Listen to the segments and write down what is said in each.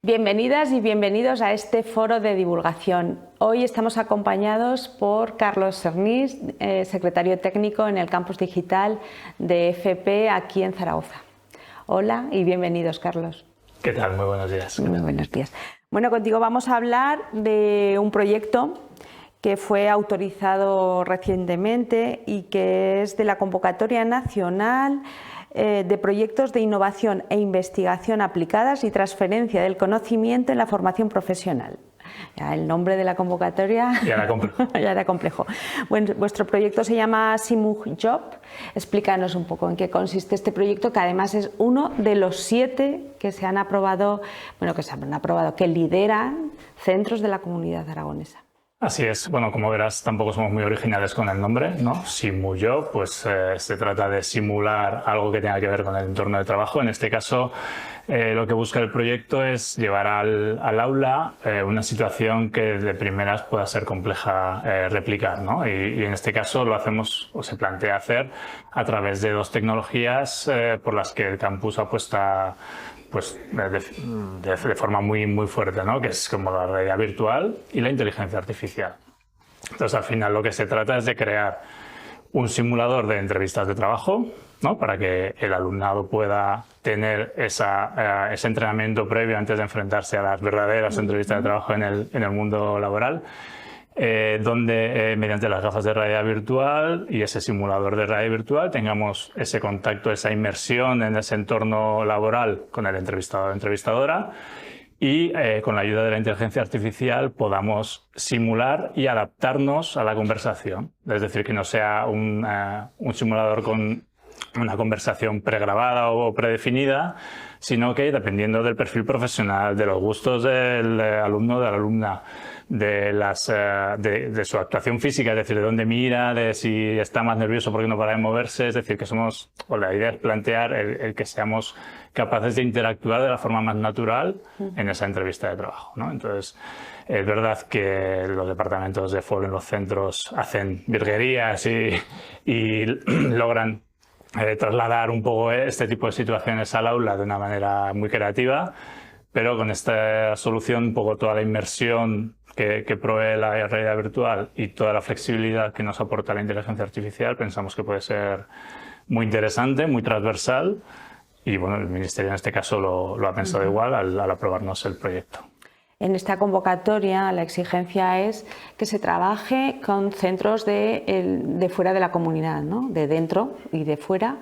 Bienvenidas y bienvenidos a este foro de divulgación. Hoy estamos acompañados por Carlos Sernís, secretario técnico en el campus digital de FP aquí en Zaragoza. Hola y bienvenidos, Carlos. ¿Qué tal? Muy buenos días. Muy buenos días. Bueno, contigo vamos a hablar de un proyecto que fue autorizado recientemente y que es de la convocatoria nacional de proyectos de innovación e investigación aplicadas y transferencia del conocimiento en la formación profesional. Ya el nombre de la convocatoria ya era complejo. Bueno, vuestro proyecto se llama SimuJob. Explícanos un poco en qué consiste este proyecto, que además es uno de los 7 que se han aprobado, que lideran centros de la comunidad aragonesa. Así es. Bueno, como verás, tampoco somos muy originales con el nombre, ¿no? SimuJob, pues se trata de simular algo que tenga que ver con el entorno de trabajo. En este caso, lo que busca el proyecto es llevar al aula una situación que de primeras pueda ser compleja replicar, ¿no? Y en este caso lo hacemos, o se plantea hacer, a través de 2 tecnologías por las que el campus apuesta pues de forma muy fuerte, ¿no? Que es como la realidad virtual y la inteligencia artificial. Entonces, al final lo que se trata es de crear un simulador de entrevistas de trabajo, ¿no? Para que el alumnado pueda tener ese entrenamiento previo antes de enfrentarse a las verdaderas entrevistas de trabajo en el mundo laboral. Donde mediante las gafas de realidad virtual y ese simulador de realidad virtual tengamos ese contacto, esa inmersión en ese entorno laboral con el entrevistador o entrevistadora y con la ayuda de la inteligencia artificial podamos simular y adaptarnos a la conversación. Es decir, que no sea un simulador con una conversación pregrabada o predefinida, sino que dependiendo del perfil profesional, de los gustos del alumno o de la alumna, de su actuación física, es decir, de dónde mira, de si está más nervioso porque no para de moverse, es decir, que la idea es plantear el que seamos capaces de interactuar de la forma más natural en esa entrevista de trabajo, ¿no? Entonces, es verdad que los departamentos de foro en los centros hacen virguerías y logran trasladar un poco este tipo de situaciones al aula de una manera muy creativa, pero con esta solución un poco toda la inmersión que provee la realidad virtual y toda la flexibilidad que nos aporta la inteligencia artificial pensamos que puede ser muy interesante, muy transversal y bueno, el Ministerio en este caso lo ha pensado igual al aprobarnos el proyecto. En esta convocatoria la exigencia es que se trabaje con centros de fuera de la comunidad, ¿no? De dentro y de fuera,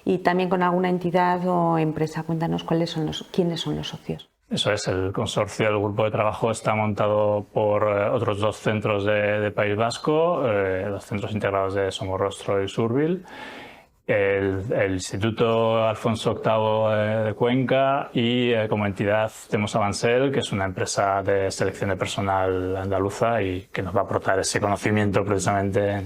y también con alguna entidad o empresa. Cuéntanos quiénes son los socios. Eso es, el consorcio del grupo de trabajo está montado por otros 2 centros de País Vasco, los centros integrados de Somorrostro y Surbil, el Instituto Alfonso VIII de Cuenca y como entidad tenemos Avansel, que es una empresa de selección de personal andaluza y que nos va a aportar ese conocimiento precisamente,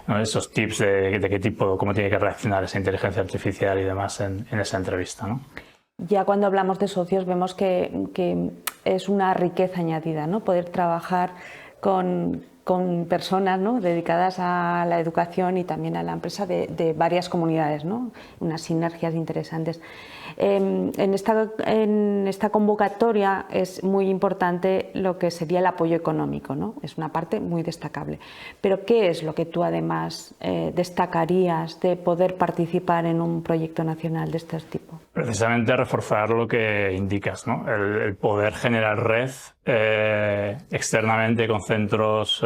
¿no? Esos tips de qué tipo, cómo tiene que reaccionar esa inteligencia artificial y demás en esa entrevista, ¿no? Ya cuando hablamos de socios vemos que es una riqueza añadida, ¿no? Poder trabajar con personas, ¿no? Dedicadas a la educación y también a la empresa de varias comunidades, ¿no? Unas sinergias interesantes. En esta convocatoria es muy importante lo que sería el apoyo económico, ¿no? Es una parte muy destacable. Pero ¿qué es lo que tú además destacarías de poder participar en un proyecto nacional de este tipo? Precisamente reforzar lo que indicas, ¿no? El poder generar red externamente con centros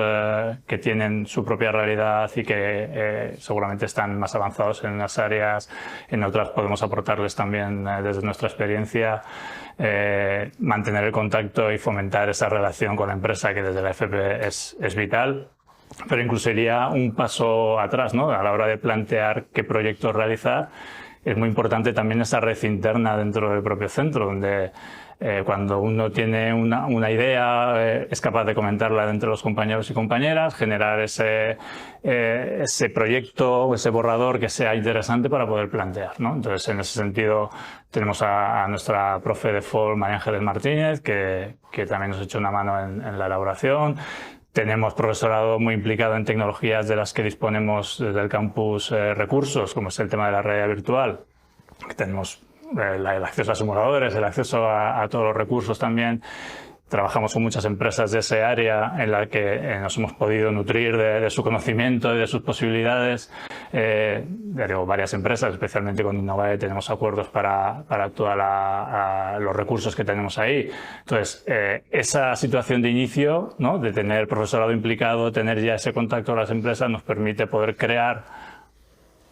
que tienen su propia realidad y que seguramente están más avanzados en unas áreas, en otras podemos aportarles también desde nuestra experiencia, mantener el contacto y fomentar esa relación con la empresa que desde la FP es vital. Pero incluso iría un paso atrás, ¿no? A la hora de plantear qué proyectos realizar. Es muy importante también esa red interna dentro del propio centro, donde cuando uno tiene una idea es capaz de comentarla entre los compañeros y compañeras, generar ese proyecto o ese borrador que sea interesante para poder plantear, ¿no? Entonces, en ese sentido, tenemos a nuestra profe de FOL, María Ángeles Martínez, que también nos ha hecho una mano en la elaboración. Tenemos profesorado muy implicado en tecnologías de las que disponemos desde el campus recursos, como es el tema de la realidad virtual. Tenemos el acceso a simuladores, el acceso a todos los recursos también. Trabajamos con muchas empresas de ese área en la que nos hemos podido nutrir de su conocimiento y de sus posibilidades. Digo, varias empresas, especialmente con Innovae, tenemos acuerdos para todos los recursos que tenemos ahí. Entonces, esa situación de inicio, ¿no?, de tener profesorado implicado, tener ya ese contacto con las empresas, nos permite poder crear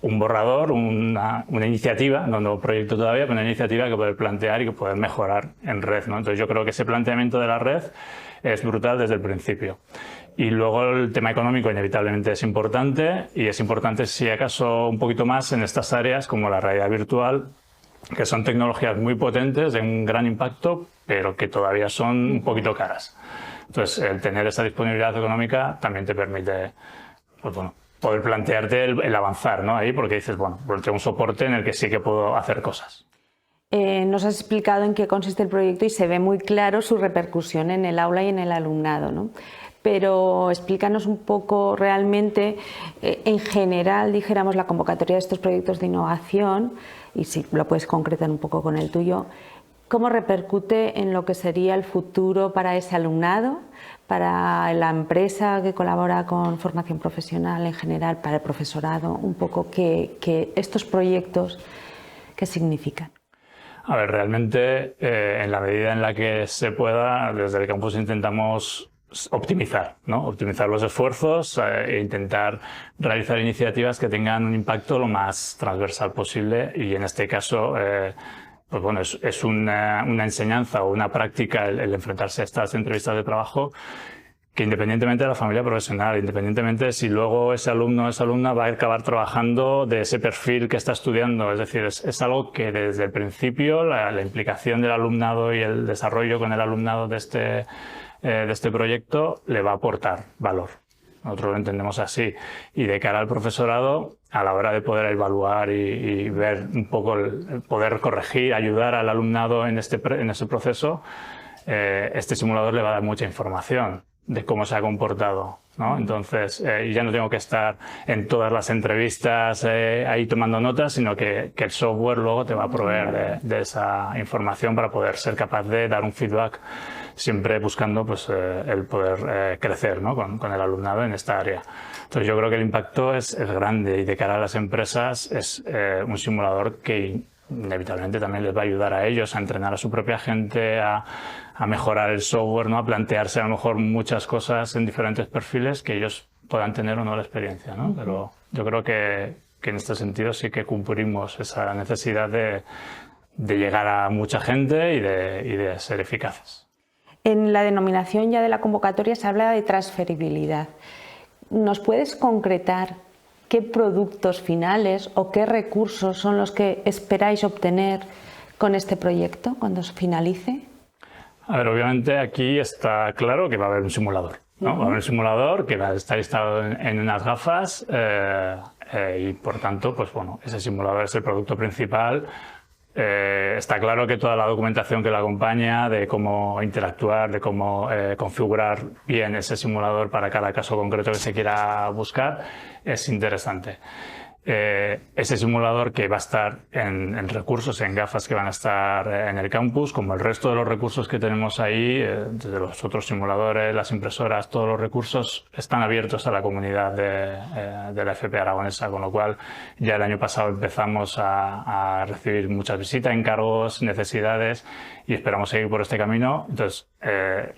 un borrador, una iniciativa, no un nuevo proyecto todavía, pero una iniciativa que poder plantear y que poder mejorar en red, ¿no? Entonces yo creo que ese planteamiento de la red es brutal desde el principio. Y luego el tema económico inevitablemente es importante, y es importante si acaso un poquito más en estas áreas como la realidad virtual, que son tecnologías muy potentes, de un gran impacto, pero que todavía son un poquito caras. Entonces el tener esa disponibilidad económica también te permite, pues bueno, poder plantearte el avanzar, ¿no? Ahí, porque dices, bueno, pues tengo un soporte en el que sí que puedo hacer cosas. Nos has explicado en qué consiste el proyecto y se ve muy claro su repercusión en el aula y en el alumnado, ¿no? Pero explícanos un poco realmente, en general, dijéramos, la convocatoria de estos proyectos de innovación, y si lo puedes concretar un poco con el tuyo, ¿cómo repercute en lo que sería el futuro para ese alumnado, para la empresa que colabora con formación profesional en general, para el profesorado? Un poco que estos proyectos, ¿qué significan? A ver, realmente en la medida en la que se pueda, desde el campus intentamos optimizar, ¿no? Optimizar los esfuerzos e intentar realizar iniciativas que tengan un impacto lo más transversal posible, y en este caso pues bueno, es una enseñanza o una práctica el enfrentarse a estas entrevistas de trabajo, que independientemente de la familia profesional, independientemente de si luego ese alumno o esa alumna va a acabar trabajando de ese perfil que está estudiando, es decir, es algo que desde el principio la implicación del alumnado y el desarrollo con el alumnado de este proyecto le va a aportar valor. Nosotros lo entendemos así. Y de cara al profesorado, a la hora de poder evaluar y ver un poco, el poder corregir, ayudar al alumnado en ese proceso, este simulador le va a dar mucha información de cómo se ha comportado, ¿no? Entonces, ya no tengo que estar en todas las entrevistas ahí tomando notas, sino que el software luego te va a proveer de esa información para poder ser capaz de dar un feedback, siempre buscando pues, el poder crecer, ¿no?, con el alumnado en esta área. Entonces yo creo que el impacto es grande, y de cara a las empresas es un simulador que inevitablemente también les va a ayudar a ellos a entrenar a su propia gente, a mejorar el software, ¿no?, a plantearse a lo mejor muchas cosas en diferentes perfiles que ellos puedan tener o no la experiencia, ¿no? Pero yo creo que en este sentido sí que cumplimos esa necesidad de llegar a mucha gente y de ser eficaces. En la denominación ya de la convocatoria se habla de transferibilidad. ¿Nos puedes concretar qué productos finales o qué recursos son los que esperáis obtener con este proyecto cuando se finalice? A ver, obviamente aquí está claro que va a haber un simulador, ¿no? Va a haber un simulador que va a estar instalado en unas gafas y por tanto, pues bueno, ese simulador es el producto principal. Está claro que toda la documentación que lo acompaña, de cómo interactuar, de cómo configurar bien ese simulador para cada caso concreto que se quiera buscar, es interesante. Ese simulador que va a estar en recursos, en gafas que van a estar en el campus, como el resto de los recursos que tenemos ahí, desde los otros simuladores, las impresoras, todos los recursos están abiertos a la comunidad de la FP Aragonesa, con lo cual ya el año pasado empezamos a recibir muchas visitas, encargos, necesidades, y esperamos seguir por este camino. Entonces,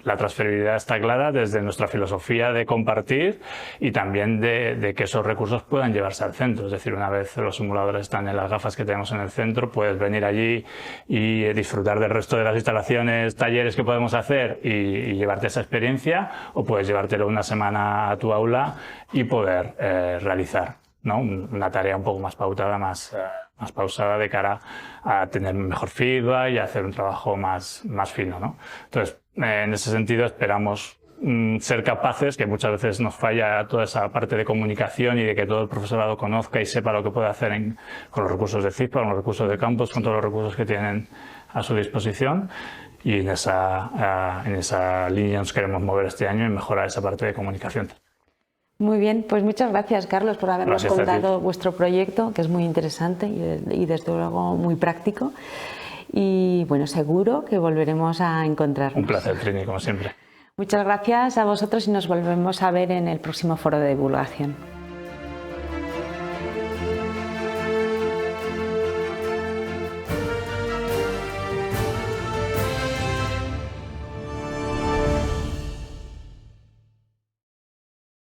la transferibilidad está clara desde nuestra filosofía de compartir y también de que esos recursos puedan llevarse al centro. Es decir, una vez los simuladores están en las gafas que tenemos en el centro, puedes venir allí y disfrutar del resto de las instalaciones, talleres que podemos hacer y llevarte esa experiencia, o puedes llevártelo una semana a tu aula y poder realizar, ¿no?, una tarea un poco más pautada, más pausada, de cara a tener mejor feedback y a hacer un trabajo más fino, ¿no? Entonces, en ese sentido esperamos ser capaces, que muchas veces nos falla toda esa parte de comunicación y de que todo el profesorado conozca y sepa lo que puede hacer con los recursos de CISPA, con los recursos de campus, con todos los recursos que tienen a su disposición, y en esa línea nos queremos mover este año y mejorar esa parte de comunicación. Muy bien, pues muchas gracias, Carlos, por habernos Gracias a ti. contado vuestro proyecto, que es muy interesante y desde luego muy práctico. Y bueno, seguro que volveremos a encontrarnos. Un placer, Trini, como siempre. Muchas gracias a vosotros y nos volvemos a ver en el próximo foro de divulgación.